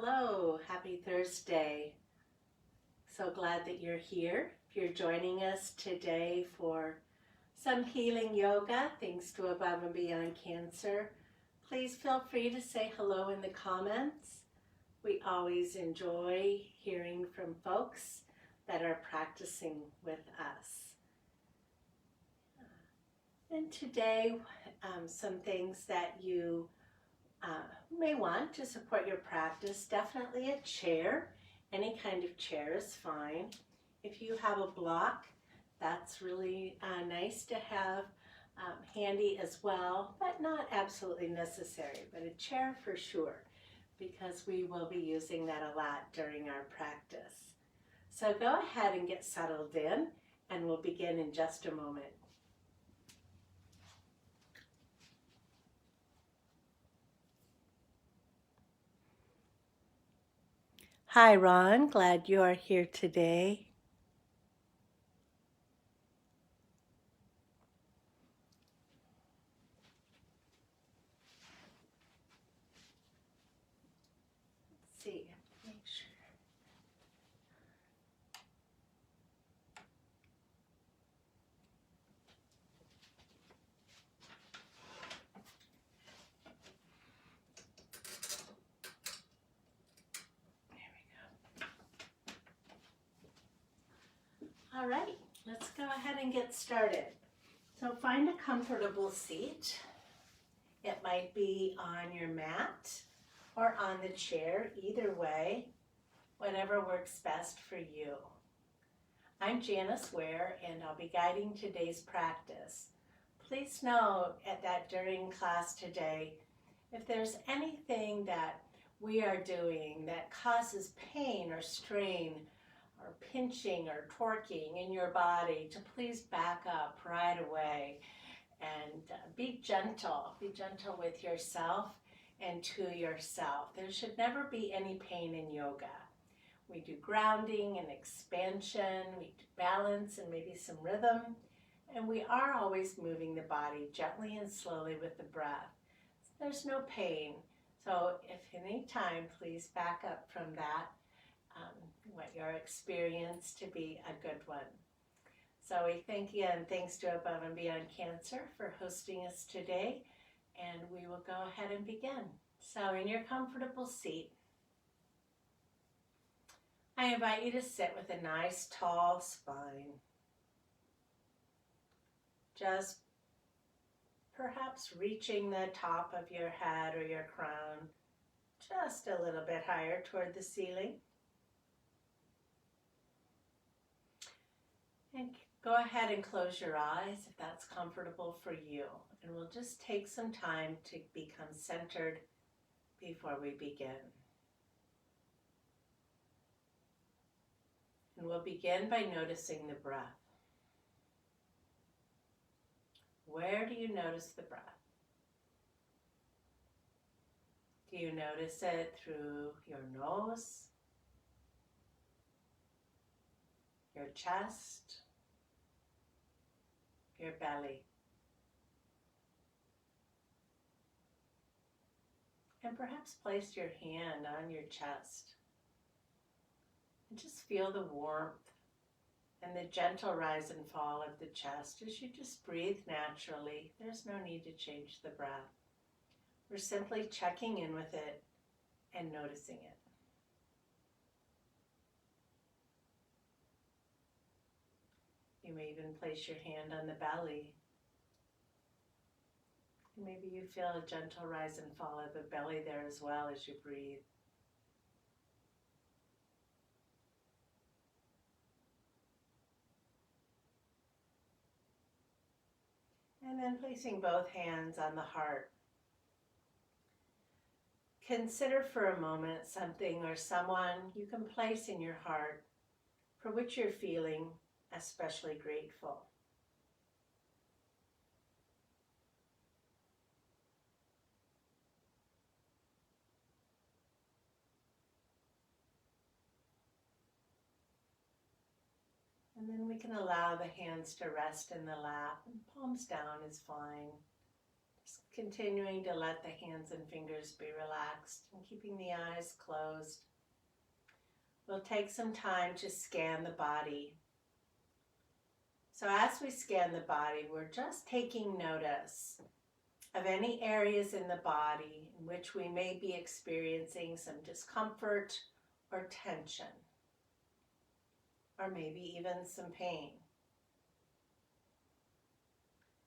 Hello, happy Thursday. So glad that you're here. If you're joining us today for some healing yoga, thanks to Above and Beyond Cancer, please feel free to say hello in the comments. We always enjoy hearing from folks that are practicing with us. And today, some things that you may want to support your practice. Definitely a chair. Any kind of chair is fine. If you have a block, that's really nice to have handy as well, but not absolutely necessary, but a chair for sure, because we will be using that a lot during our practice. So go ahead and get settled in, and we'll begin in just a moment. Hi, Ron. Glad you are here today. Let's see. Make sure. All right, let's go ahead and get started. So find a comfortable seat. It might be on your mat or on the chair, either way, whatever works best for you. I'm Janice Ware, and I'll be guiding today's practice. Please note that during class today, if there's anything that we are doing that causes pain or strain, or pinching or torquing in your body, to please back up right away and be gentle. Be gentle with yourself and to yourself. There should never be any pain in yoga. We do grounding and expansion, we do balance and maybe some rhythm, and we are always moving the body gently and slowly with the breath. There's no pain. So if any time, please back up from that. Want your experience to be a good one. So we thank you, and thanks to Above and Beyond Cancer for hosting us today, and we will go ahead and begin. So in your comfortable seat, I invite you to sit with a nice tall spine. Just perhaps reaching the top of your head or your crown just a little bit higher toward the ceiling. And go ahead and close your eyes if that's comfortable for you. And we'll just take some time to become centered before we begin. And we'll begin by noticing the breath. Where do you notice the breath? Do you notice it through your nose, your chest, your belly? And perhaps place your hand on your chest and just feel the warmth and the gentle rise and fall of the chest as you just breathe naturally. There's no need to change the breath. We're simply checking in with it and noticing it. You may even place your hand on the belly. Maybe you feel a gentle rise and fall of the belly there as well as you breathe. And then placing both hands on the heart. Consider for a moment something or someone you can place in your heart for which you're feeling especially grateful. And then we can allow the hands to rest in the lap, and palms down is fine. Just continuing to let the hands and fingers be relaxed and keeping the eyes closed. We'll take some time to scan the body. So as we scan the body, we're just taking notice of any areas in the body in which we may be experiencing some discomfort or tension, or maybe even some pain.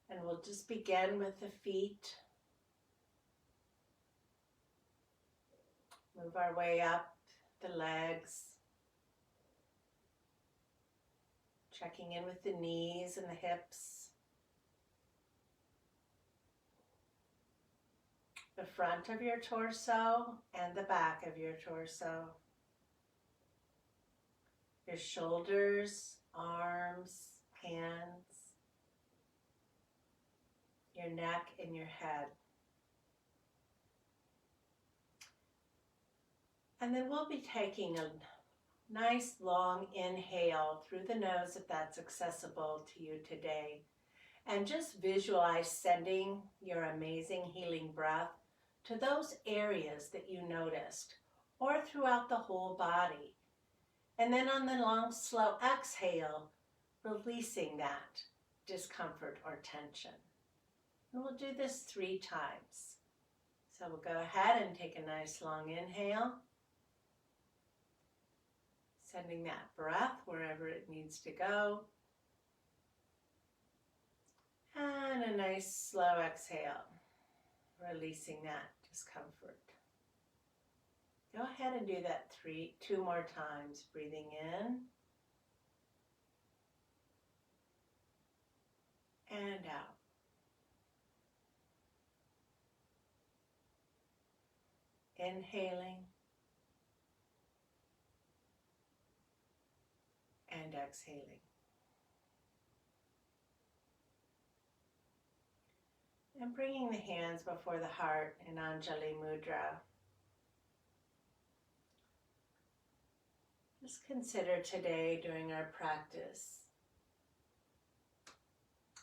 And we'll just begin with the feet. Move our way up the legs. Checking in with the knees and the hips. The front of your torso and the back of your torso. Your shoulders, arms, hands. Your neck and your head. And then we'll be taking a nice long inhale through the nose if that's accessible to you today. And just visualize sending your amazing healing breath to those areas that you noticed or throughout the whole body. And then on the long, slow exhale, releasing that discomfort or tension. And we'll do this 3 times. So we'll go ahead and take a nice long inhale. Sending that breath wherever it needs to go. And a nice slow exhale, releasing that discomfort. Go ahead and do that 2 more times, breathing in and out. Inhaling and exhaling. And bringing the hands before the heart in Anjali Mudra. Just consider today during our practice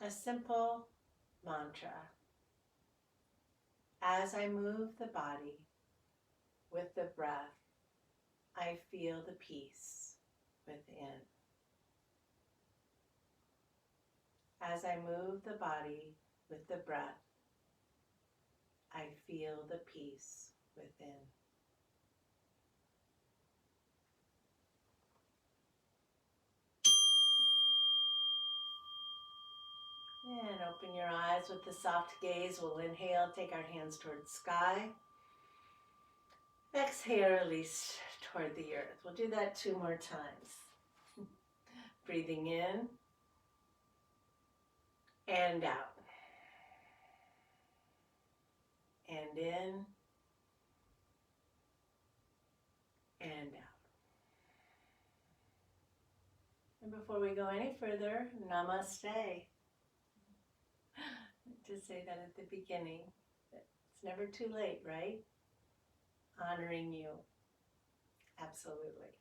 a simple mantra. As I move the body with the breath, I feel the peace within. As I move the body with the breath, I feel the peace within. And open your eyes with the soft gaze. We'll inhale, take our hands towards sky. Exhale, release toward the earth. We'll do that 2 more times. Breathing in and out. And in and out. And before we go any further, namaste. To say that at the beginning. It's never too late, right? Honoring you. Absolutely.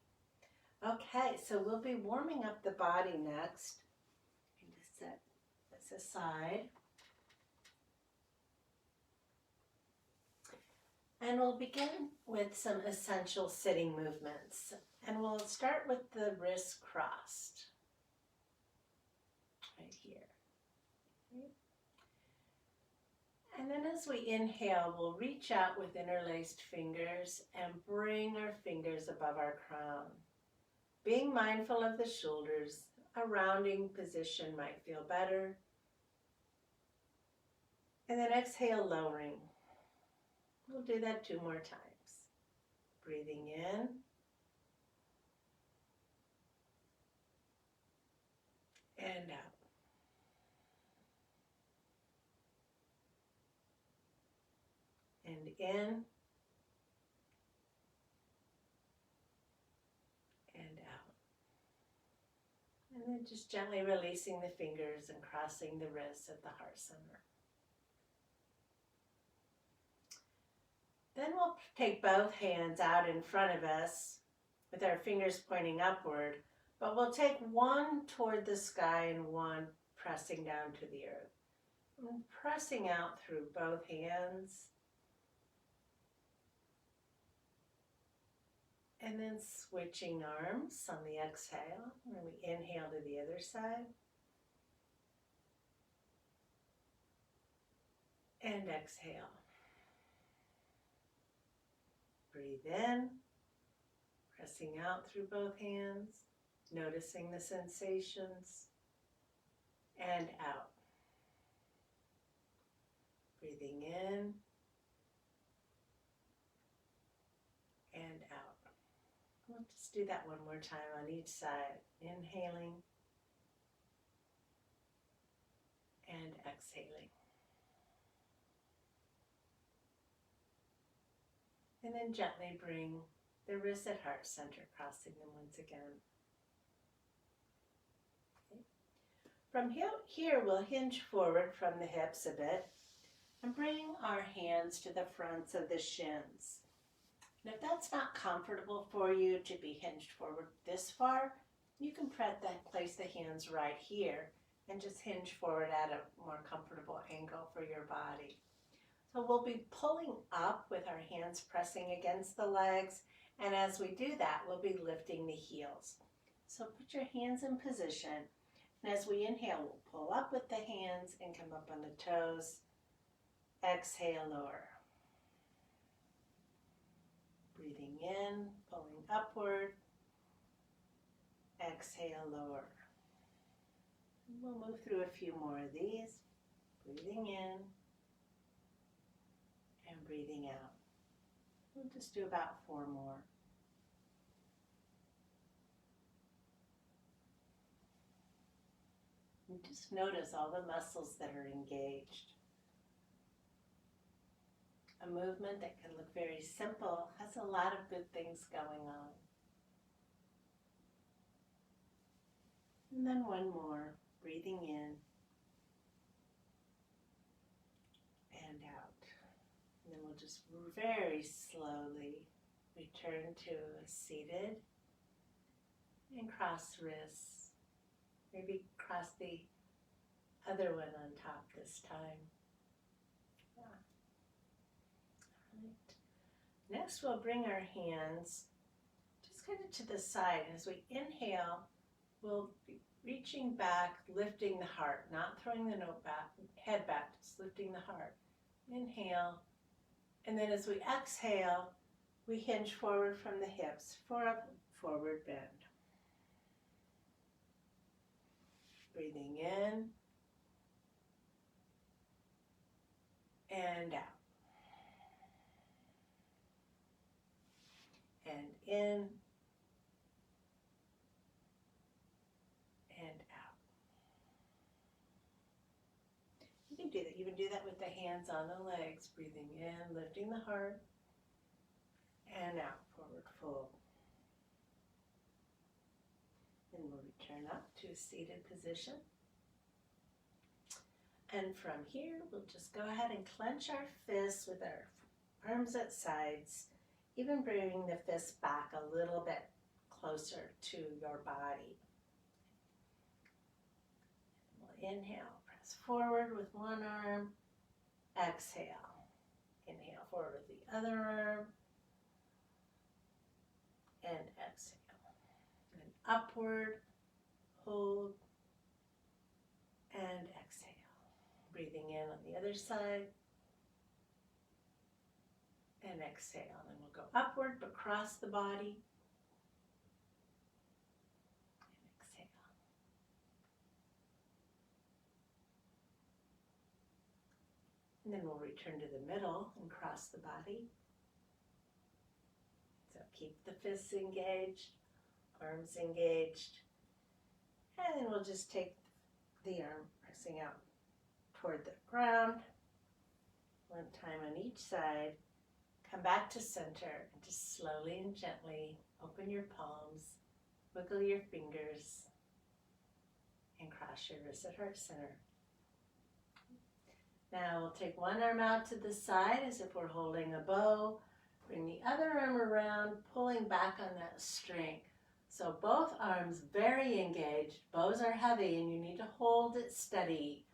Okay, so we'll be warming up the body next. I'm going to set this aside. And we'll begin with some essential sitting movements. And we'll start with the wrists crossed. Right here. Okay. And then as we inhale, we'll reach out with interlaced fingers and bring our fingers above our crown. Being mindful of the shoulders, a rounding position might feel better. And then exhale, lowering. We'll do that 2 more times. Breathing in. And out. And in. And out. And then just gently releasing the fingers and crossing the wrists at the heart center. Then we'll take both hands out in front of us with our fingers pointing upward, but we'll take one toward the sky and one pressing down to the earth. And pressing out through both hands. And then switching arms on the exhale. When we inhale to the other side. And exhale. Breathe in, pressing out through both hands, noticing the sensations, and out. Breathing in and out. We'll just do that one more time on each side. Inhaling and exhaling. And then gently bring the wrists at heart center, crossing them once again. Okay. From here, we'll hinge forward from the hips a bit and bring our hands to the fronts of the shins. And if that's not comfortable for you to be hinged forward this far, you can place the hands right here and just hinge forward at a more comfortable angle for your body. So we'll be pulling up with our hands pressing against the legs, and as we do that, we'll be lifting the heels. So put your hands in position, and as we inhale, we'll pull up with the hands and come up on the toes. Exhale, lower. Breathing in, pulling upward. Exhale, lower. We'll move through a few more of these. Breathing in. And breathing out. We'll just do about 4 more. And just notice all the muscles that are engaged. A movement that can look very simple has a lot of good things going on. And then one more, breathing in and out. And then we'll just very slowly return to a seated and cross wrists. Maybe cross the other one on top this time. Yeah. All right. Next, we'll bring our hands just kind of to the side. As we inhale, we'll be reaching back, lifting the heart, not throwing the head back, just lifting the heart. Inhale. And then as we exhale, we hinge forward from the hips for a forward bend. Breathing in and out. And in and out. You can do that. You can do that with the hands on the legs. Breathing in, lifting the heart, and out, forward fold. Then we'll return up to a seated position. And from here, we'll just go ahead and clench our fists with our arms at sides, even bringing the fists back a little bit closer to your body. We'll inhale, press forward with one arm, exhale. Inhale forward with the other arm, and exhale. And upward, hold, and exhale. Breathing in on the other side, and exhale. And we'll go upward, but cross the body, and exhale. And then we'll return to the middle and cross the body. So keep the fists engaged, arms engaged, and then we'll just take the arm pressing out toward the ground. One time on each side. Come back to center and just slowly and gently open your palms, wiggle your fingers, and cross your wrists at heart center. Now we'll take one arm out to the side as if we're holding a bow. Bring the other arm around, pulling back on that string. So both arms very engaged. Bows are heavy and you need to hold it steady.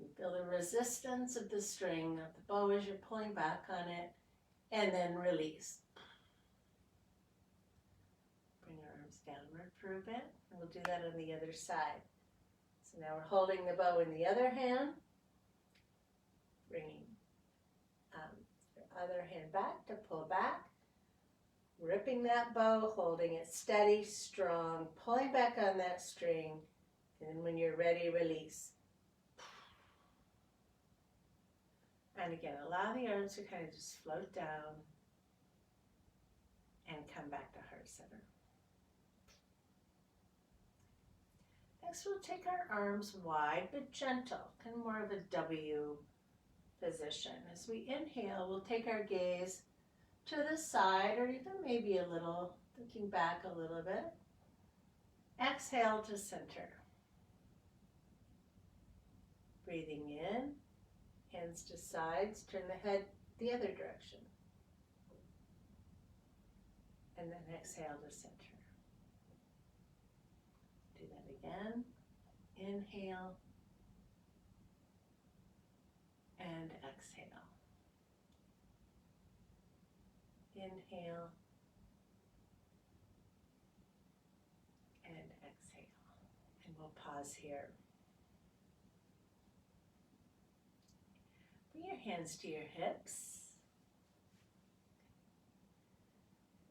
You feel the resistance of the string of the bow as you're pulling back on it, and then release. Bring your arms downward for a bit, and we'll do that on the other side. So now we're holding the bow in the other hand, bringing your other hand back to pull back, ripping that bow, holding it steady, strong, pulling back on that string, and when you're ready, release. And again, allow the arms to kind of just float down and come back to heart center. Next, we'll take our arms wide but gentle, kind of more of a W position. As we inhale, we'll take our gaze to the side, or even maybe a little, looking back a little bit. Exhale to center. Breathing in, hands to sides, turn the head the other direction. And then exhale to center. Do that again. Inhale and exhale. Inhale and exhale. And we'll pause here. Bring your hands to your hips.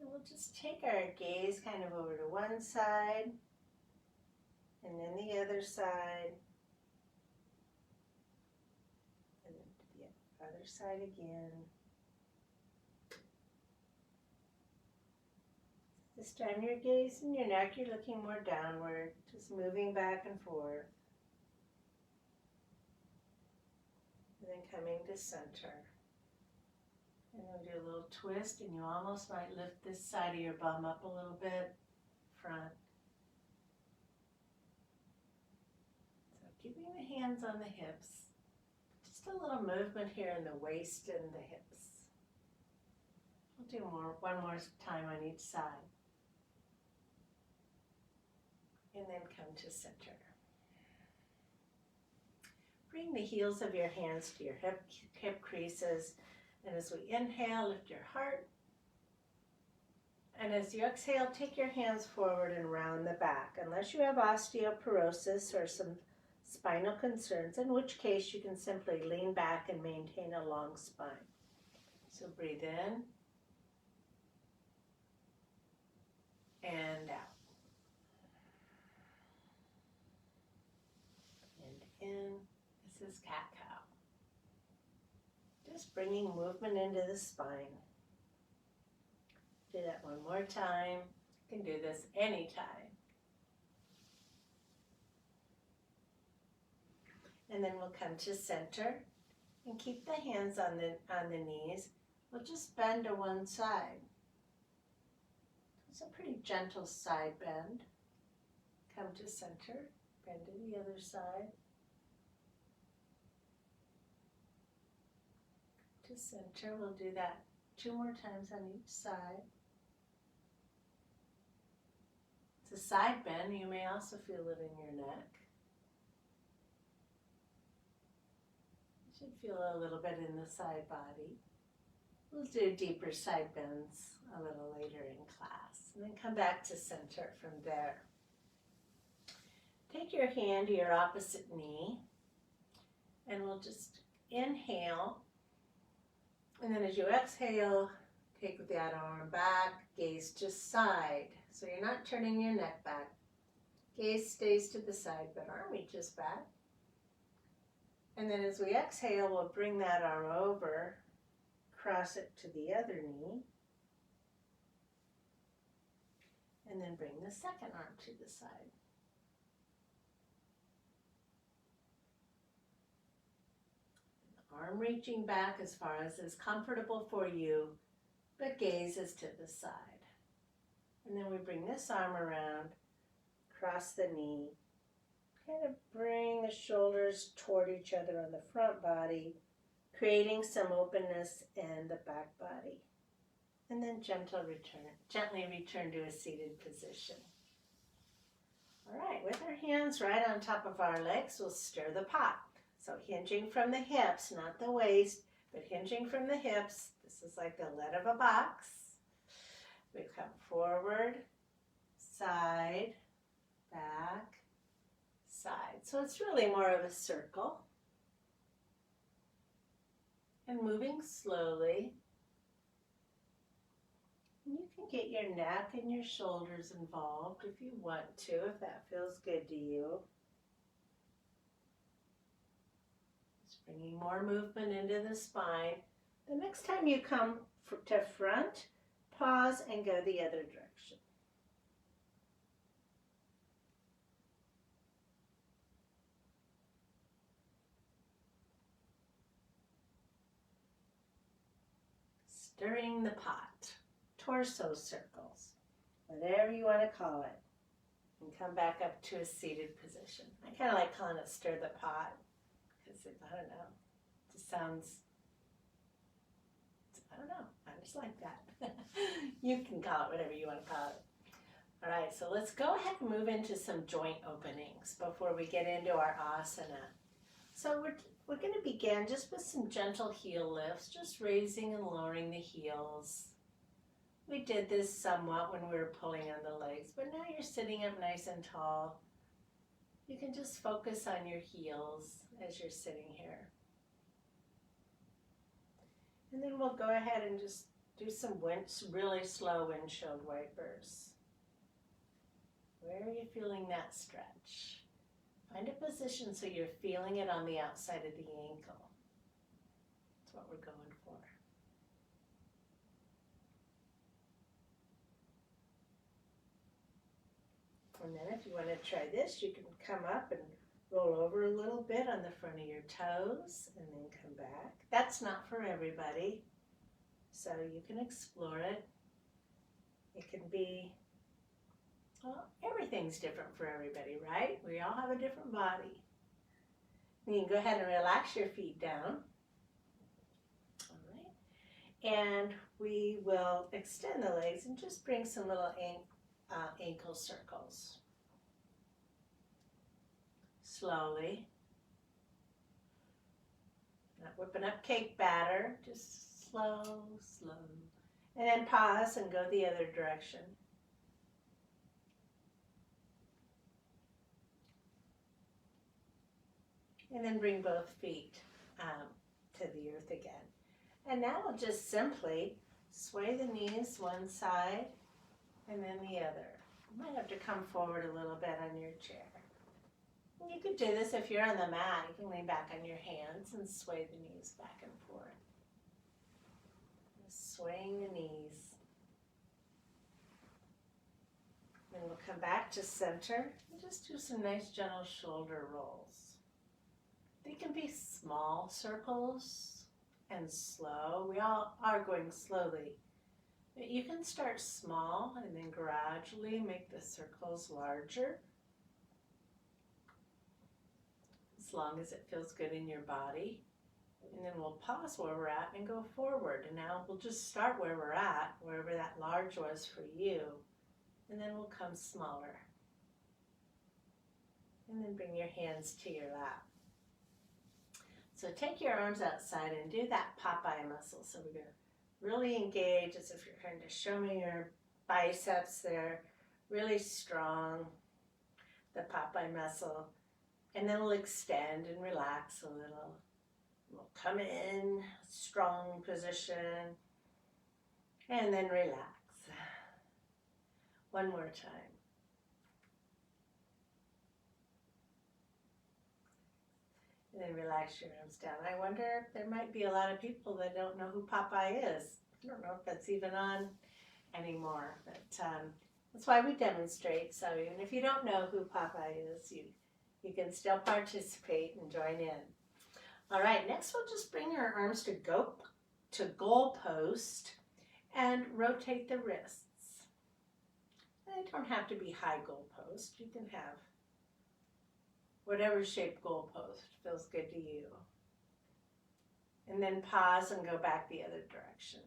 And we'll just take our gaze kind of over to one side and then the other side. And then to the other side again. This time your gaze and your neck, you're looking more downward, just moving back and forth. And then coming to center. And we'll do a little twist, and you almost might lift this side of your bum up a little bit, front. So keeping the hands on the hips. Just a little movement here in the waist and the hips. We'll do one more time on each side. And then come to center. Bring the heels of your hands to your hip creases. And as we inhale, lift your heart. And as you exhale, take your hands forward and round the back. Unless you have osteoporosis or some spinal concerns, in which case you can simply lean back and maintain a long spine. So breathe in and out. And in. This is cat-cow. Just bringing movement into the spine. Do that one more time. You can do this anytime. And then we'll come to center and keep the hands on the knees. We'll just bend to one side. It's a pretty gentle side bend. Come to center, bend to the other side. To center, we'll do that 2 more times on each side. It's a side bend, you may also feel it in your neck. You should feel a little bit in the side body. We'll do deeper side bends a little later in class, and then come back to center from there. Take your hand to your opposite knee, and we'll just inhale. And then as you exhale, take that arm back, gaze to side. So you're not turning your neck back. Gaze stays to the side, but arm reaches back. And then as we exhale, we'll bring that arm over, cross it to the other knee. And then bring the second arm to the side. Arm reaching back as far as is comfortable for you, but gaze is to the side. And then we bring this arm around, cross the knee, kind of bring the shoulders toward each other on the front body, creating some openness in the back body. And then gently return to a seated position. All right, with our hands right on top of our legs, we'll stir the pot. So hinging from the hips, not the waist, but hinging from the hips. This is like the lid of a box. We come forward, side, back, side. So it's really more of a circle. And moving slowly. You can get your neck and your shoulders involved if you want to, if that feels good to you. Just bringing more movement into the spine. The next time you come to front, pause and go the other direction. Stirring the pot, torso circles, whatever you want to call it. And come back up to a seated position. I kind of like calling it stir the pot because I don't know, it just sounds, I don't know, I just like that. You can call it whatever you want to call it. All right, so let's go ahead and move into some joint openings before we get into our asana. So we're going to begin just with some gentle heel lifts, just raising and lowering the heels. We did this somewhat when we were pulling on the legs, but now you're sitting up nice and tall. You can just focus on your heels as you're sitting here. And then we'll go ahead and just do some really slow windshield wipers. Where are you feeling that stretch? Find a position so you're feeling it on the outside of the ankle. That's what we're going for. And then if you want to try this, you can come up and roll over a little bit on the front of your toes and then come back. That's not for everybody, so you can explore it. It can be, well, everything's different for everybody, right? We all have a different body. You can go ahead and relax your feet down. All right. And we will extend the legs and just bring some little ankle circles. Slowly. Not whipping up cake batter, just slow, slow. And then pause and go the other direction. And then bring both feet to the earth again. And now we'll just simply sway the knees one side and then the other. You might have to come forward a little bit on your chair. And you could do this if you're on the mat. You can lean back on your hands and sway the knees back and forth. Just swaying the knees. Then we'll come back to center and just do some nice gentle shoulder rolls. They can be small circles and slow. We all are going slowly. But you can start small and then gradually make the circles larger. As long as it feels good in your body. And then we'll pause where we're at and go forward. And now we'll just start where we're at, wherever that large was for you. And then we'll come smaller. And then bring your hands to your lap. So take your arms outside and do that Popeye muscle. So we're going to really engage as if you're trying to show me your biceps there. Really strong, the Popeye muscle. And then we'll extend and relax a little. We'll come in, strong position, and then relax. One more time. And then relax your arms down. I wonder if there might be a lot of people that don't know who Popeye is. I don't know if that's even on anymore, but that's why we demonstrate. So even if you don't know who Popeye is, you can still participate and join in. All right, next we'll just bring our arms to goal post and rotate the wrists. They don't have to be high goal post. You can have whatever shape goal post feels good to you. And then pause and go back the other direction.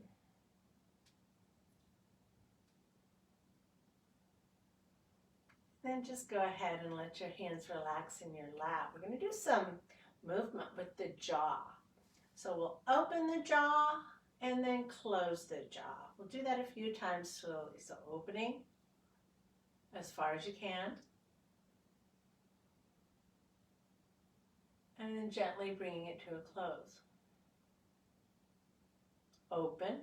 Then just go ahead and let your hands relax in your lap. We're going to do some movement with the jaw. So we'll open the jaw and then close the jaw. We'll do that a few times slowly. So opening as far as you can. And then gently bringing it to a close. Open.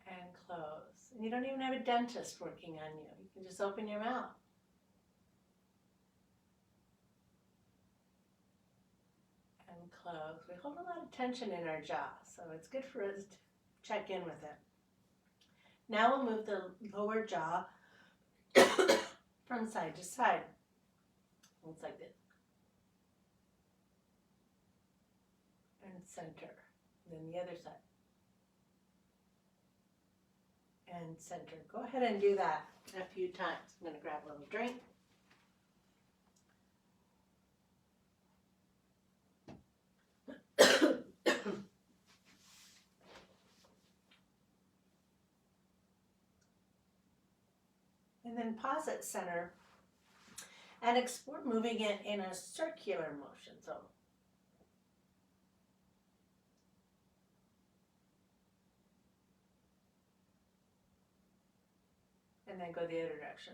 And close. And you don't even have a dentist working on you. You can just open your mouth. And close. We hold a lot of tension in our jaw, so it's good for us to check in with it. Now we'll move the lower jaw from side to side. Looks like this. And center. And then the other side. And center. Go ahead and do that a few times. I'm going to grab a little drink. And then pause at center and explore moving it in a circular motion. So and then go the other direction.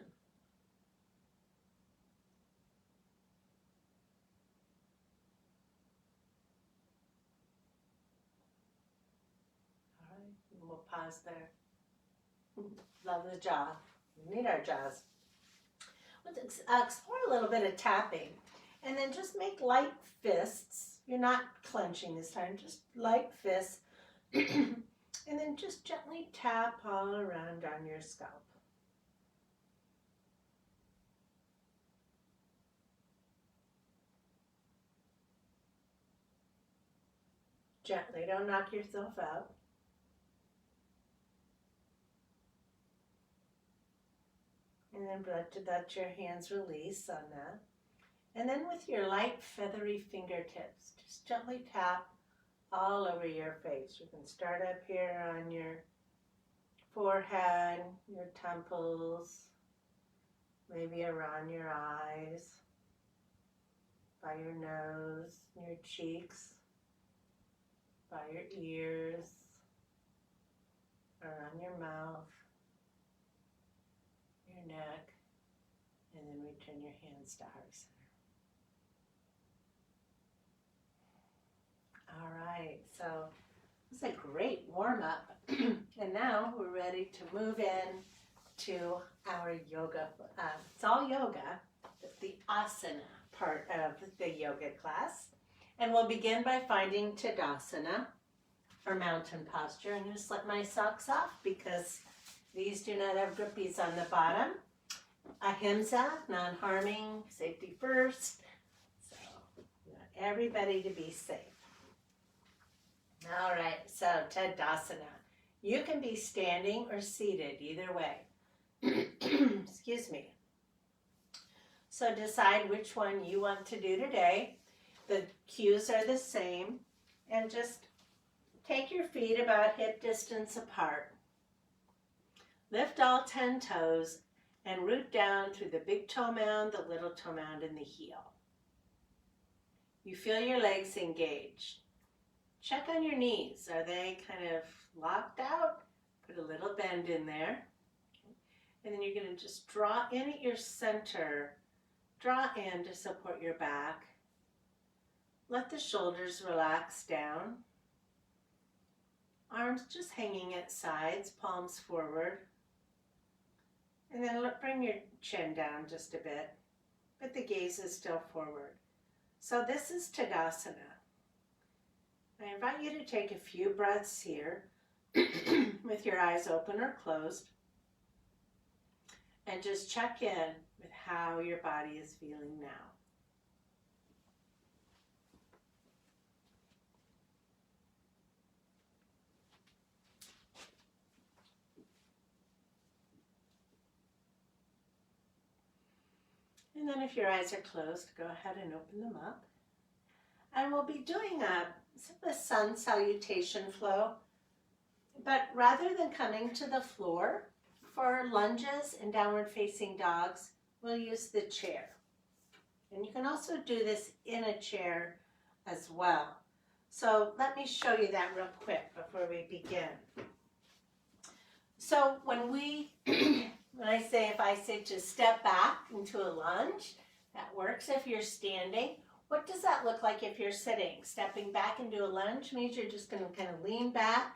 All right, and we'll pause there. Love the jaw. We need our jaws. Let's explore a little bit of tapping. And then just make light fists. You're not clenching this time, just light fists. And then just gently tap all around on your scalp. Gently, don't knock yourself out. And then let your hands release on that. And then with your light feathery fingertips, just gently tap all over your face. You can start up here on your forehead, your temples, maybe around your eyes, by your nose, your cheeks, by your ears, around your mouth, your neck, and then return your hands to heart center. All right, so it's a great warm up. And now we're ready to move in to our yoga. It's all yoga, but the asana part of the yoga class. And we'll begin by finding Tadasana, or mountain posture. I'm going to slip my socks off because these do not have grippies on the bottom. Ahimsa, non-harming, safety first. So we want everybody to be safe. All right, so Tadasana. You can be standing or seated, either way. Excuse me. So decide which one you want to do today. The cues are the same. And just take your feet about hip distance apart. Lift all 10 toes and root down through the big toe mound, the little toe mound, and the heel. You feel your legs engaged. Check on your knees. Are they kind of locked out? Put a little bend in there. And then you're going to just draw in at your center. Draw in to support your back. Let the shoulders relax down. Arms just hanging at sides, palms forward. And then bring your chin down just a bit, but the gaze is still forward. So this is Tadasana. I invite you to take a few breaths here with your eyes open or closed, and just check in with how your body is feeling now. And then if your eyes are closed, go ahead and open them up. And we'll be doing a sun salutation flow, but rather than coming to the floor, for lunges and downward facing dogs, we'll use the chair. And you can also do this in a chair as well. So let me show you that real quick before we begin. So when if I say to step back into a lunge, that works if you're standing. What does that look like if you're sitting? Stepping back into a lunge means you're just going to kind of lean back,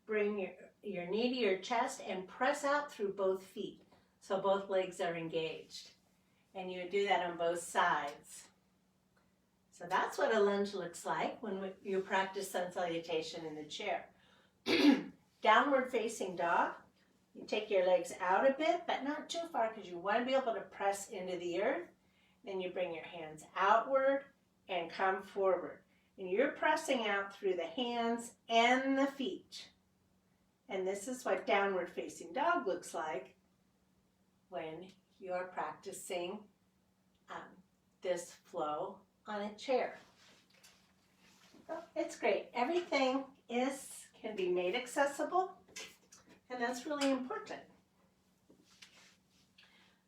bring your knee to your chest, and press out through both feet. So both legs are engaged. And you do that on both sides. So that's what a lunge looks like when you practice sun salutation in the chair. Downward facing dog. You take your legs out a bit, but not too far because you want to be able to press into the earth. Then you bring your hands outward and come forward. And you're pressing out through the hands and the feet. And this is what downward facing dog looks like when you're practicing this flow on a chair. So it's great. Everything can be made accessible, and that's really important.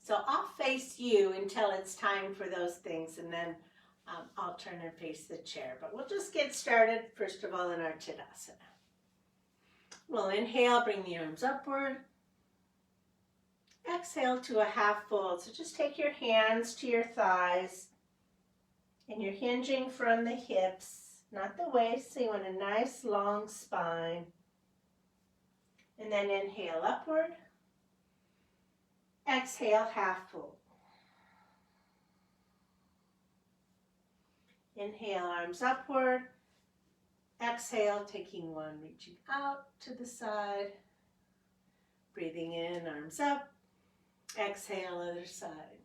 So I'll face you until it's time for those things, and then I'll turn and face the chair. But we'll just get started, first of all, in our Tadasana. We'll inhale, bring the arms upward. Exhale to a half fold. So just take your hands to your thighs, and you're hinging from the hips, not the waist, so you want a nice long spine. And then inhale upward. Exhale, half fold. Inhale, arms upward. Exhale, taking one, reaching out to the side. Breathing in, arms up. Exhale, other side.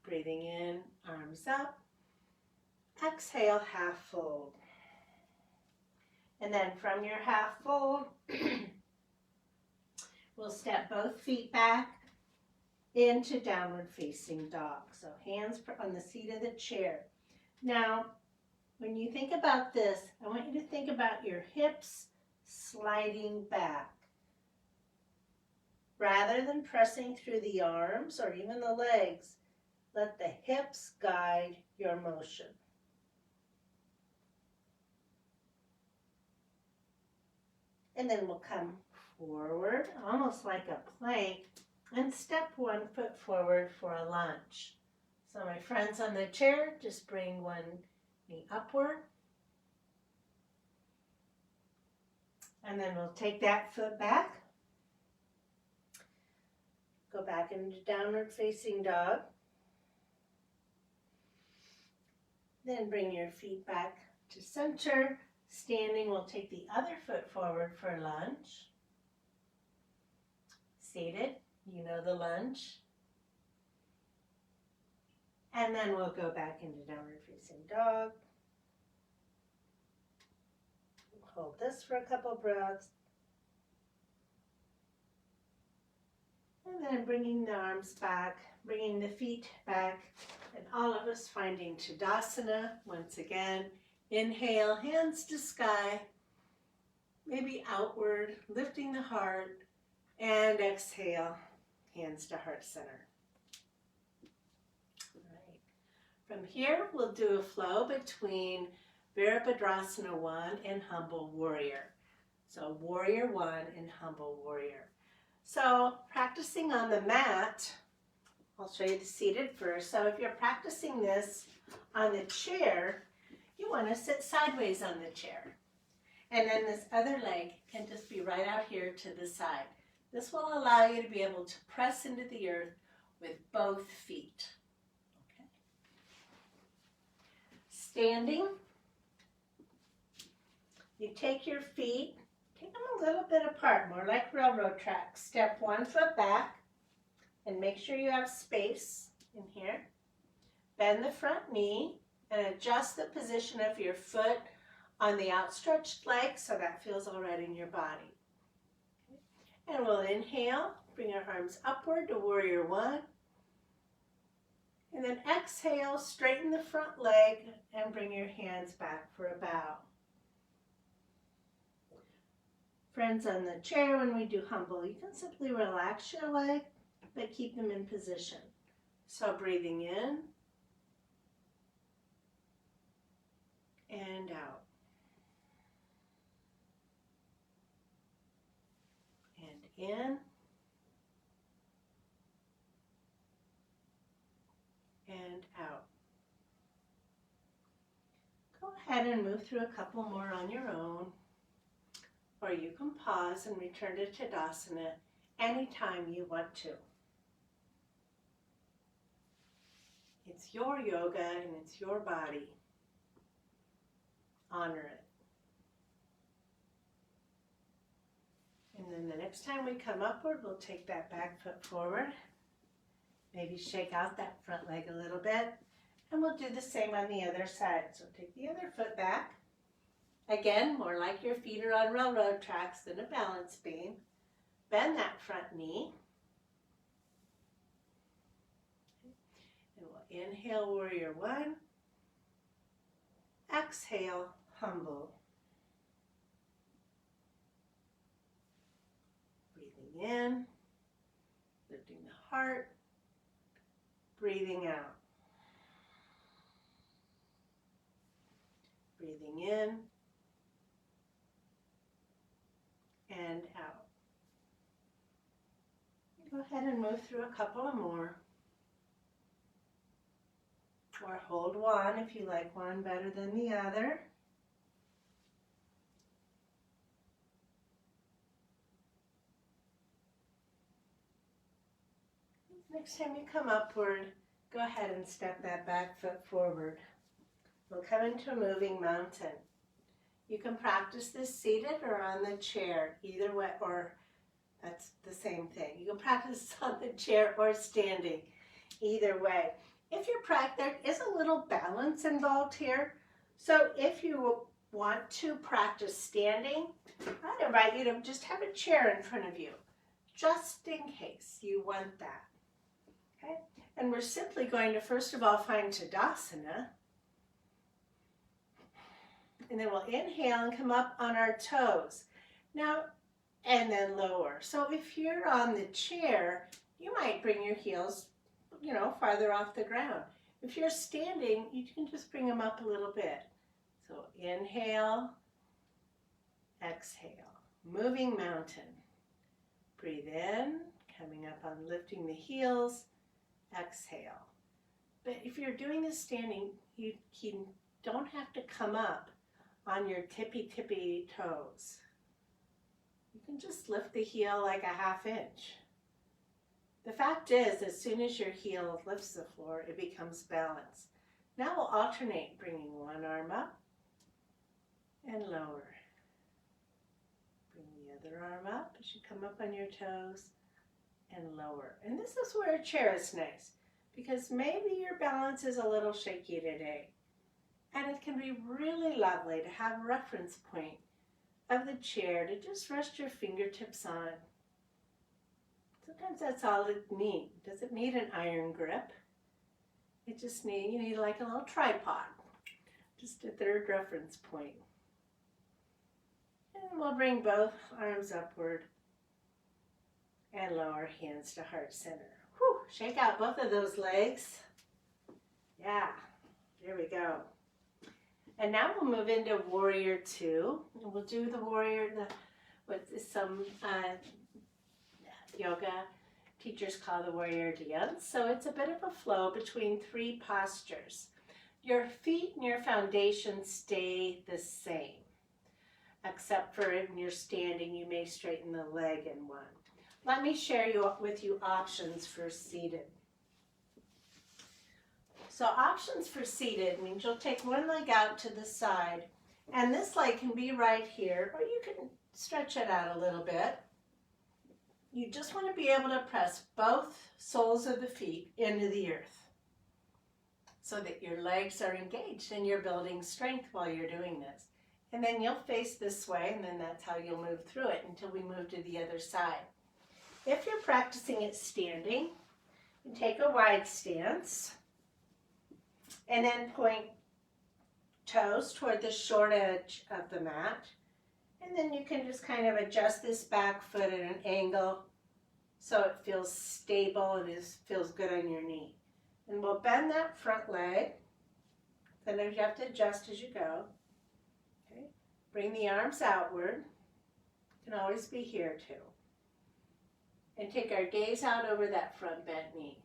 Breathing in, arms up. Exhale, half fold. And then from your half fold, we'll step both feet back into downward facing dog. So hands on the seat of the chair. Now, when you think about this, I want you to think about your hips sliding back. Rather than pressing through the arms or even the legs, let the hips guide your motion. And then we'll come forward, almost like a plank, and step one foot forward for a lunge. So my friends on the chair, just bring one knee upward. And then we'll take that foot back. Go back into downward facing dog. Then bring your feet back to center. Standing, we'll take the other foot forward for lunge. Seated, you know the lunge. And then we'll go back into downward facing dog. Hold this for a couple breaths. And then bringing the arms back, bringing the feet back, and all of us finding Tadasana once again. Inhale, hands to sky, maybe outward, lifting the heart, and exhale, hands to heart center. All right. From here, we'll do a flow between Bharapadrasana 1 and Humble Warrior. So Warrior 1 and Humble Warrior. So practicing on the mat, I'll show you the seated first. So if you're practicing this on the chair, you want to sit sideways on the chair. And then this other leg can just be right out here to the side. This will allow you to be able to press into the earth with both feet. Okay. Standing, you take your feet, take them a little bit apart, more like railroad tracks. Step one foot back and make sure you have space in here. Bend the front knee and adjust the position of your foot on the outstretched leg so that feels all right in your body. And we'll inhale, bring our arms upward to Warrior 1. And then exhale, straighten the front leg and bring your hands back for a bow. Friends on the chair, when we do humble, you can simply relax your leg, but keep them in position. So breathing in and out. And in and out. Go ahead and move through a couple more on your own, or you can pause and return to Tadasana anytime you want to. It's your yoga and it's your body. Honor it. And then the next time we come upward, we'll take that back foot forward. Maybe shake out that front leg a little bit. And we'll do the same on the other side. So take the other foot back. Again, more like your feet are on railroad tracks than a balance beam. Bend that front knee. And we'll inhale, warrior one. Exhale, humble. Breathing in, lifting the heart, breathing out. Breathing in and out. Go ahead and move through a couple more. Or hold one if you like one better than the other. Next time you come upward, go ahead and step that back foot forward. We'll come into a moving mountain. You can practice this seated or on the chair, either way, or that's the same thing. You can practice on the chair or standing, either way. If you're there is a little balance involved here. So if you want to practice standing, I'd invite you to just have a chair in front of you, just in case you want that. Okay? And we're simply going to first of all find Tadasana. And then we'll inhale and come up on our toes. Now, and then lower. So if you're on the chair, you might bring your heels, farther off the ground. If you're standing, you can just bring them up a little bit. So inhale, exhale, moving mountain. Breathe in, coming up on lifting the heels, exhale. But if you're doing this standing, you don't have to come up on your tippy toes. You can just lift the heel like a ½ inch. The fact is, as soon as your heel lifts the floor, it becomes balanced. Now we'll alternate, bringing one arm up and lower. Bring the other arm up as you come up on your toes and lower. And this is where a chair is nice, because maybe your balance is a little shaky today. And it can be really lovely to have a reference point of the chair to just rest your fingertips on. Sometimes that's all it needs. It doesn't need an iron grip. It just you need like a little tripod, just a third reference point. And we'll bring both arms upward and lower, hands to heart center. Whew, shake out both of those legs. Yeah, there we go. And now we'll move into warrior two. And we'll do the warrior, what some yoga teachers call the warrior dance. So it's a bit of a flow between three postures. Your feet and your foundation stay the same, except for when you're standing, you may straighten the leg in one. Let me share with you options for seated. So options for seated means you'll take one leg out to the side, and this leg can be right here, or you can stretch it out a little bit. You just want to be able to press both soles of the feet into the earth so that your legs are engaged and you're building strength while you're doing this. And then you'll face this way, and then that's how you'll move through it until we move to the other side. If you're practicing it standing, you take a wide stance and then point toes toward the short edge of the mat. And then you can just kind of adjust this back foot at an angle so it feels stable and feels good on your knee. And we'll bend that front leg. Then you have to adjust as you go. Okay. Bring the arms outward. You can always be here too. And take our gaze out over that front bent knee.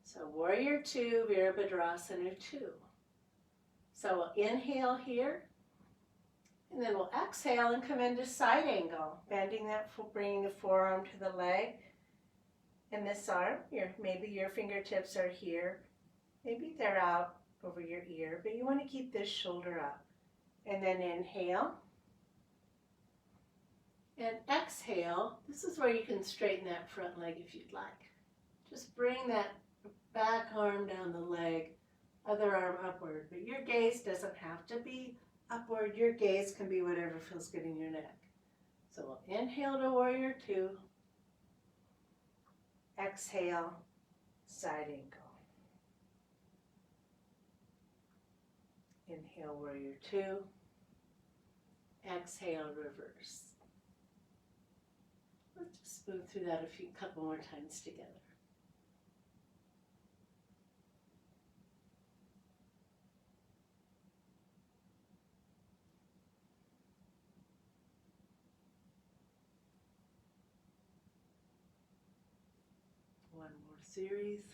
So Warrior Two, Virabhadrasana 2. So we'll inhale here, and then we'll exhale and come into side angle, bending that, bringing the forearm to the leg, and this arm. Maybe your fingertips are here, maybe they're out over your ear, but you want to keep this shoulder up. And then inhale, and exhale. This is where you can straighten that front leg if you'd like. Just bring that back arm down the leg, other arm upward, but your gaze doesn't have to be upward. Your gaze can be whatever feels good in your neck. So we'll inhale to Warrior Two, exhale, side angle. Inhale, Warrior Two, exhale, reverse. Let's just move through that a couple more times together. One more series.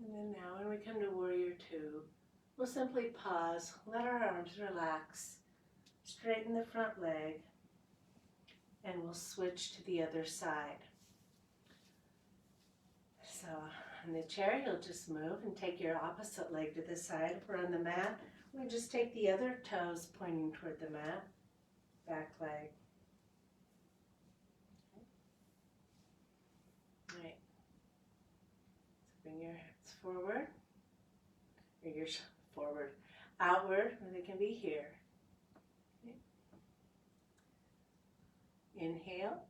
And then now when we come to Warrior Two, we'll simply pause, let our arms relax, straighten the front leg, and we'll switch to the other side. So on the chair, you'll just move and take your opposite leg to the side. If we're on the mat, we just take the other toes pointing toward the mat, back leg. Okay. Right. So bring your hips forward, or your forward, outward, or they can be here. Okay. Inhale.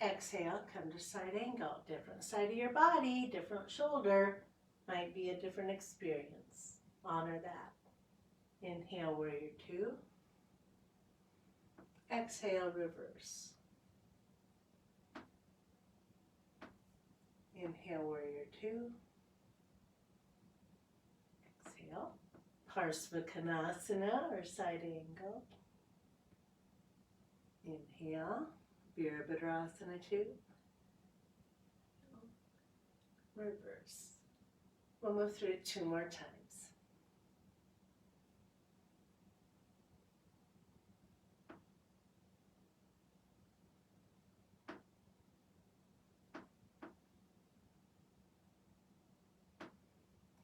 Exhale, come to side angle. Different side of your body, different shoulder, might be a different experience. Honor that. Inhale, Warrior Two. Exhale, reverse. Inhale, Warrior Two. Exhale, Parsvakonasana or side angle. Inhale. Virabhadrasana 2. Reverse. We'll move through it 2 more times.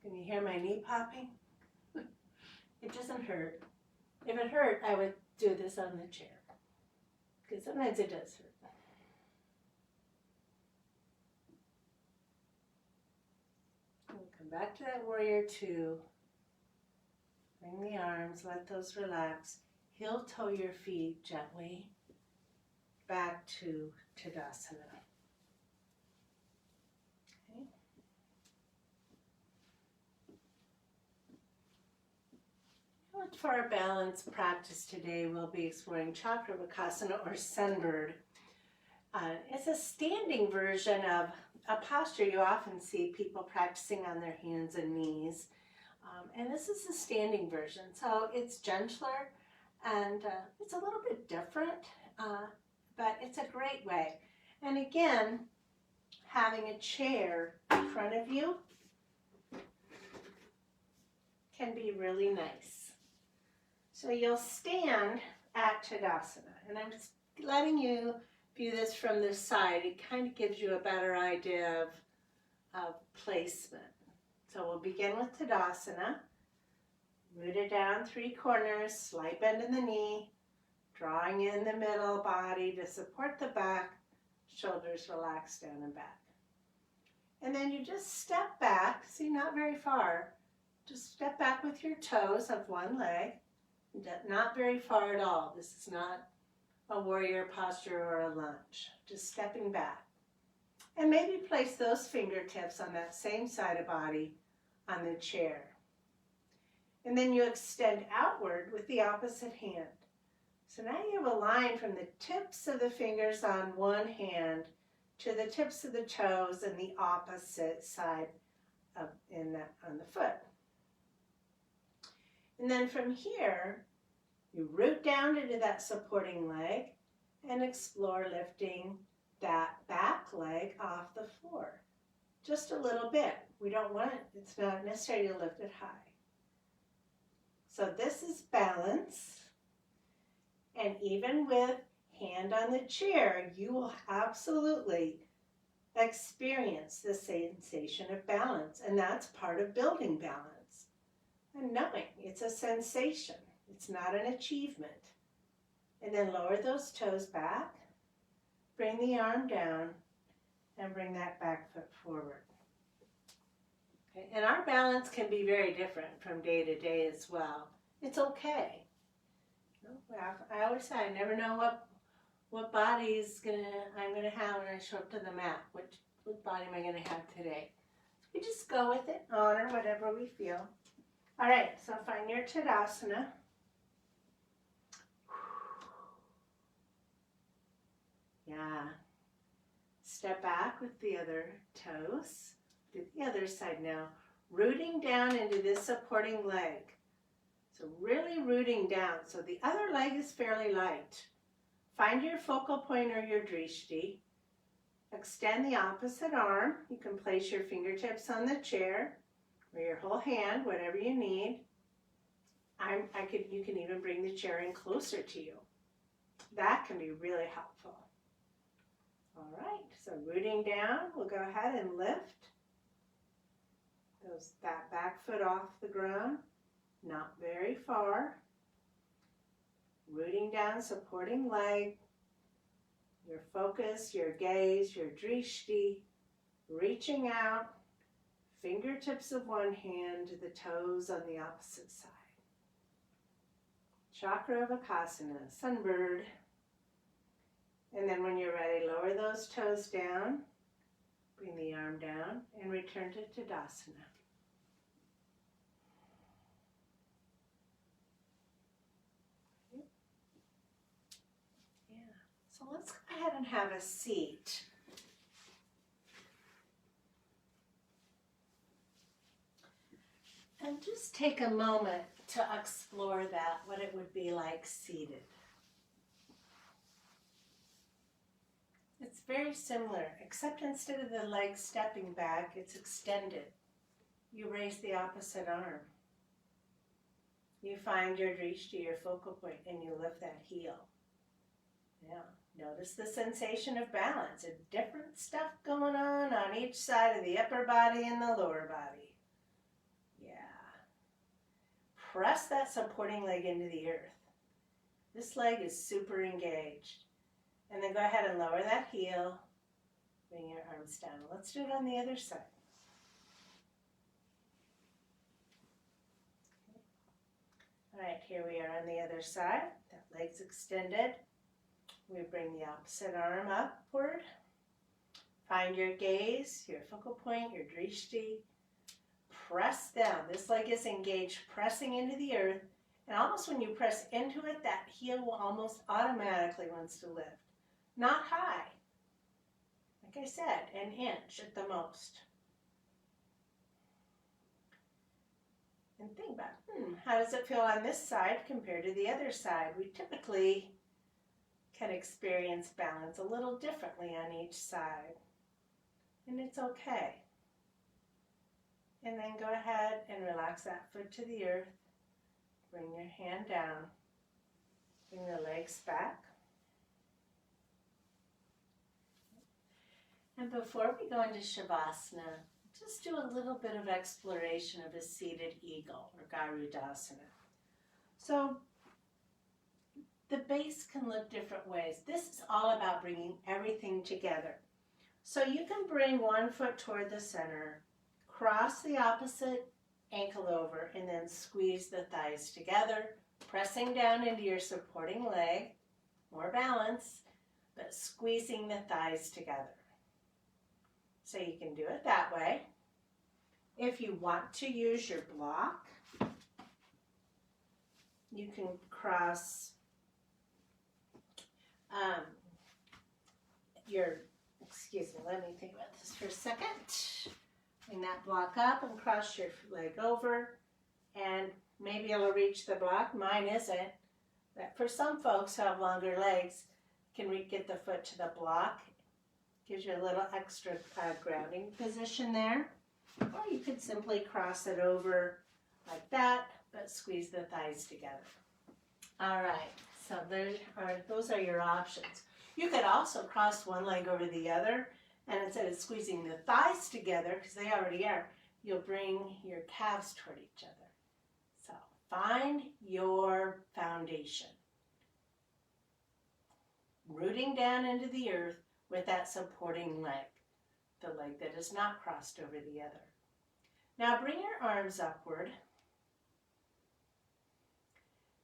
Can you hear my knee popping? It doesn't hurt. If it hurt, I would do this on the chair, because sometimes it does hurt. We'll come back to that Warrior Two. Bring the arms, let those relax. Heel toe your feet gently back to Tadasana. Okay. For our balance practice today, we'll be exploring Bharapadrasana or Sunbird. It's a standing version of a posture you often see people practicing on their hands and knees. And this is the standing version. So it's gentler and it's a little bit different, but it's a great way. And again, having a chair in front of you can be really nice. So you'll stand at Tadasana, and I'm just letting you view this from this side. It kind of gives you a better idea of placement. So we'll begin with Tadasana. Rooted down 3 corners, slight bend in the knee, drawing in the middle body to support the back, shoulders relaxed down and back. And then you just step back, see, not very far. Just step back with your toes of one leg. Not very far at all. This is not a warrior posture or a lunge. Just stepping back. And maybe place those fingertips on that same side of body on the chair. And then you extend outward with the opposite hand. So now you have a line from the tips of the fingers on one hand to the tips of the toes and the opposite side on the foot. And then from here, you root down into that supporting leg and explore lifting that back leg off the floor. Just a little bit. We don't want it, it's not necessary to lift it high. So this is balance. And even with hand on the chair, you will absolutely experience the sensation of balance. And that's part of building balance. And knowing it's a sensation. It's not an achievement. And then lower those toes back. Bring the arm down and bring that back foot forward. Okay. And our balance can be very different from day to day as well. It's okay. I always say I never know what body I'm gonna have when I show up to the mat. What body am I gonna have today? We just go with it, honor whatever we feel. All right, so find your Tadasana. Yeah. Step back with the other toes. Do the other side now. Rooting down into this supporting leg. So really rooting down. So the other leg is fairly light. Find your focal point or your drishti. Extend the opposite arm. You can place your fingertips on the chair or your whole hand, whatever you need. You can even bring the chair in closer to you. That can be really helpful. All right, so rooting down, we'll go ahead and lift that back foot off the ground, not very far. Rooting down, supporting leg, your focus, your gaze, your drishti, reaching out, fingertips of one hand to the toes on the opposite side. Chakra of Akasana, sunbird. And then when you're ready, lower those toes down, bring the arm down, and return to Tadasana. Yeah, so let's go ahead and have a seat. And just take a moment to explore that, what it would be like seated. It's very similar, except instead of the leg stepping back, it's extended. You raise the opposite arm. You find your drishti, your focal point, and you lift that heel. Yeah, notice the sensation of balance. There's different stuff going on each side of the upper body and the lower body. Yeah. Press that supporting leg into the earth. This leg is super engaged. And then go ahead and lower that heel. Bring your arms down. Let's do it on the other side. All right, here we are on the other side. That leg's extended. We bring the opposite arm upward. Find your gaze, your focal point, your drishti. Press down. This leg is engaged, pressing into the earth. And almost when you press into it, that heel will almost automatically wants to lift. Not high. Like I said, an inch at the most. And think about, how does it feel on this side compared to the other side? We typically can experience balance a little differently on each side. And it's okay. And then go ahead and relax that foot to the earth. Bring your hand down. Bring the legs back. And before we go into Shavasana, just do a little bit of exploration of a seated eagle or Garudasana. So the base can look different ways. This is all about bringing everything together. So you can bring one foot toward the center, cross the opposite ankle over, and then squeeze the thighs together, pressing down into your supporting leg, more balance, but squeezing the thighs together. So you can do it that way, If you want to use your block, you can cross let me think about this for a second. Bring that block up and cross your leg over, and maybe it'll reach the block. Mine isn't, but for some folks who have longer legs, can get the foot to the block. Gives you a little extra grounding position there. Or you could simply cross it over like that, but squeeze the thighs together. All right, so those are your options. You could also cross one leg over the other, and instead of squeezing the thighs together, because they already are, you'll bring your calves toward each other. So find your foundation. Rooting down into the earth with that supporting leg, the leg that is not crossed over the other. Now bring your arms upward.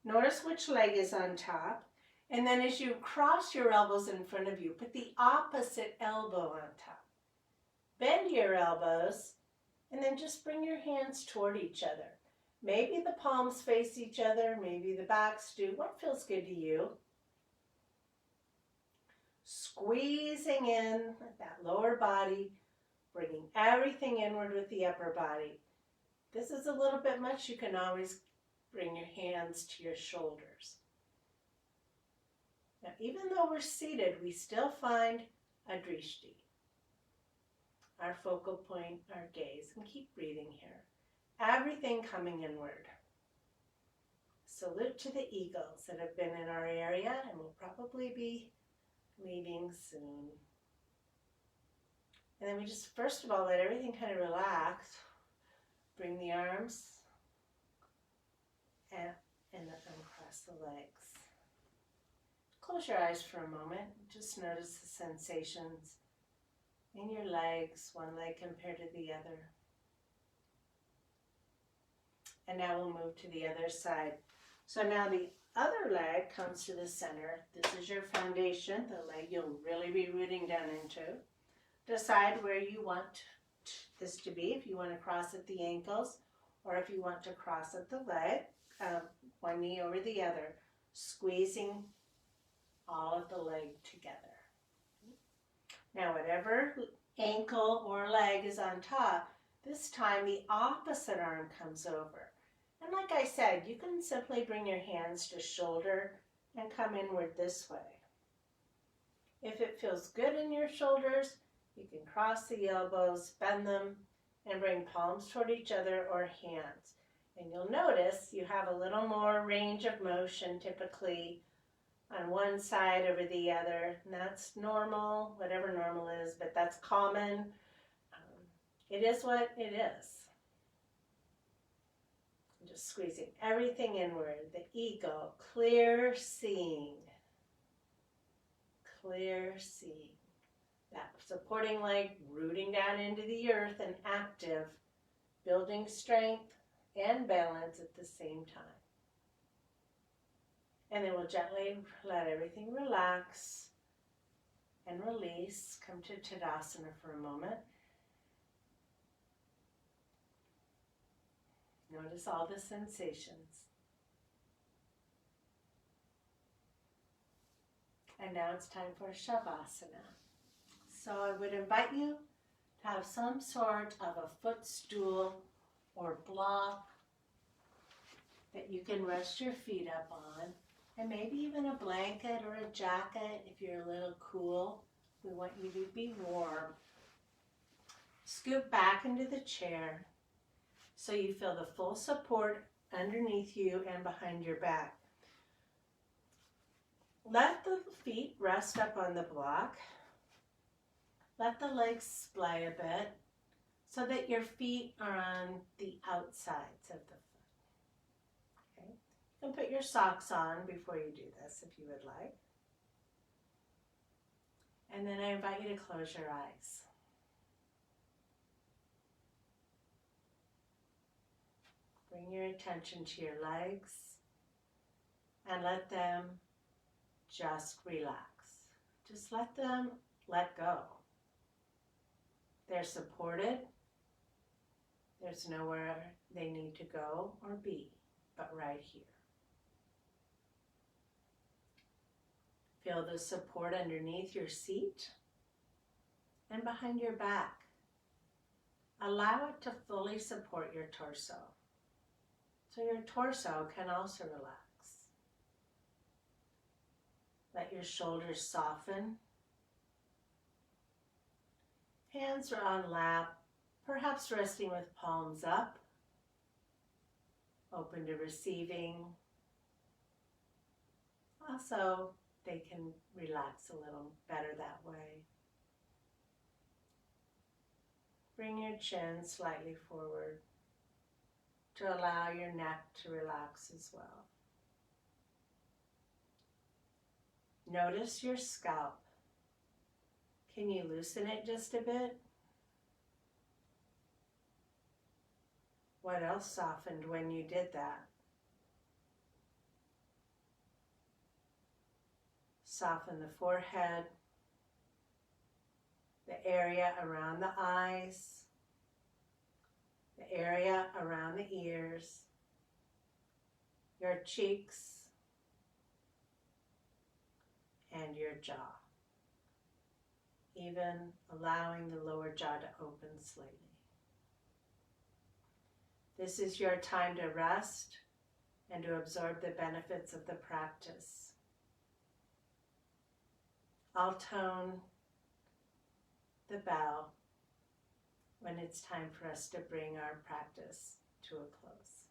Notice which leg is on top. And then as you cross your elbows in front of you, put the opposite elbow on top. Bend your elbows, and then just bring your hands toward each other. Maybe the palms face each other, maybe the backs do. What feels good to you? Squeezing in that lower body, bringing everything inward with the upper body. This is a little bit much. You can always bring your hands to your shoulders. Now, even though we're seated, we still find a drishti, our focal point, our gaze, and keep breathing here. Everything coming inward. Salute to the eagles that have been in our area and will probably be leaving soon. And then we just, first of all, let everything kind of relax. Bring the arms and uncross the legs. Close your eyes for a moment. Just notice the sensations in your legs, one leg compared to the other. And now we'll move to the other side. So now the other leg comes to the center. This is your foundation, the leg you'll really be rooting down into. Decide where you want this to be, if you want to cross at the ankles or if you want to cross at the leg, one knee over the other, squeezing all of the leg together. Now whatever ankle or leg is on top, this time the opposite arm comes over. And like I said, you can simply bring your hands to shoulder and come inward this way. If it feels good in your shoulders, you can cross the elbows, bend them, and bring palms toward each other or hands. And you'll notice you have a little more range of motion typically on one side over the other. And that's normal, whatever normal is, but that's common. It is what it is. Just squeezing everything inward. The ego, clear seeing. Clear seeing. That supporting leg rooting down into the earth and active, building strength and balance at the same time. And then we'll gently let everything relax and release. Come to Tadasana for a moment. Notice all the sensations. And now it's time for Shavasana. So I would invite you to have some sort of a footstool or block that you can rest your feet up on, and maybe even a blanket or a jacket if you're a little cool. We want you to be warm. Scoot back into the chair so you feel the full support underneath you and behind your back. Let the feet rest up on the block. Let the legs splay a bit so that your feet are on the outsides of the foot. Okay? You can put your socks on before you do this if you would like. And then I invite you to close your eyes. Bring your attention to your legs and let them just relax. Just let them let go. They're supported, There's nowhere they need to go or be, but right here. Feel the support underneath your seat and behind your back. Allow it to fully support your torso, so your torso can also relax. Let your shoulders soften. Hands are on lap, perhaps resting with palms up, open to receiving. Also, they can relax a little better that way. Bring your chin slightly forward to allow your neck to relax as well. Notice your scalp. Can you loosen it just a bit? What else softened when you did that? Soften the forehead, the area around the eyes, the area around the ears, your cheeks, and your jaw. Even allowing the lower jaw to open slightly. This is your time to rest and to absorb the benefits of the practice. I'll tone the bell when it's time for us to bring our practice to a close.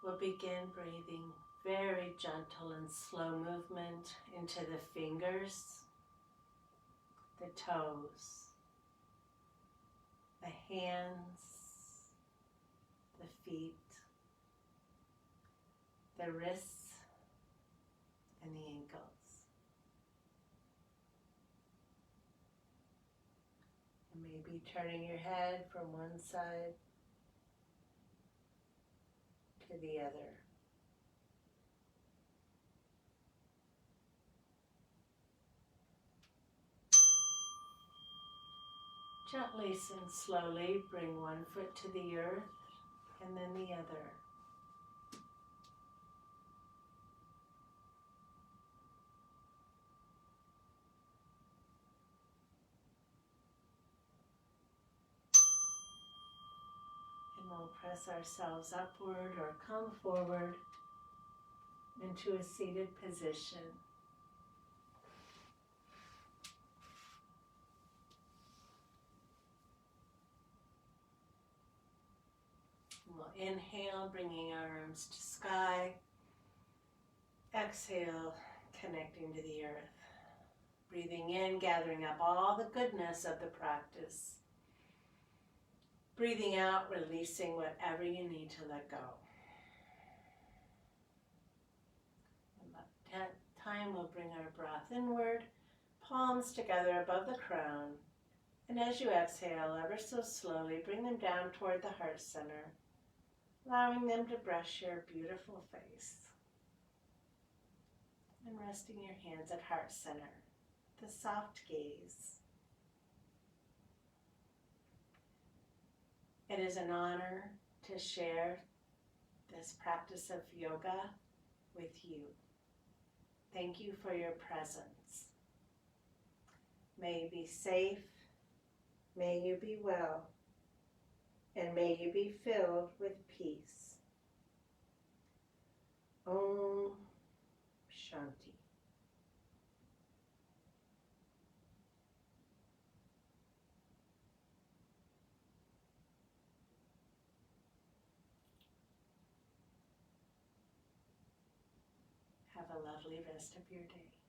We'll begin breathing very gentle and slow movement into the fingers, the toes, the hands, the feet, the wrists, and the ankles. And maybe turning your head from one side to the other. Gently and slowly bring one foot to the earth and then the other. And we'll press ourselves upward or come forward into a seated position. inhale, bringing arms to sky. Exhale, connecting to the earth. Breathing in, gathering up all the goodness of the practice. Breathing out, releasing whatever you need to let go. About 10 time, we'll bring our breath inward, palms together above the crown. And as you exhale, ever so slowly, bring them down toward the heart center, allowing them to brush your beautiful face. And resting your hands at heart center, the soft gaze. It is an honor to share this practice of yoga with you. Thank you for your presence. May you be safe, may you be well, and may you be filled with peace. Om Shanti. Have a lovely rest of your day.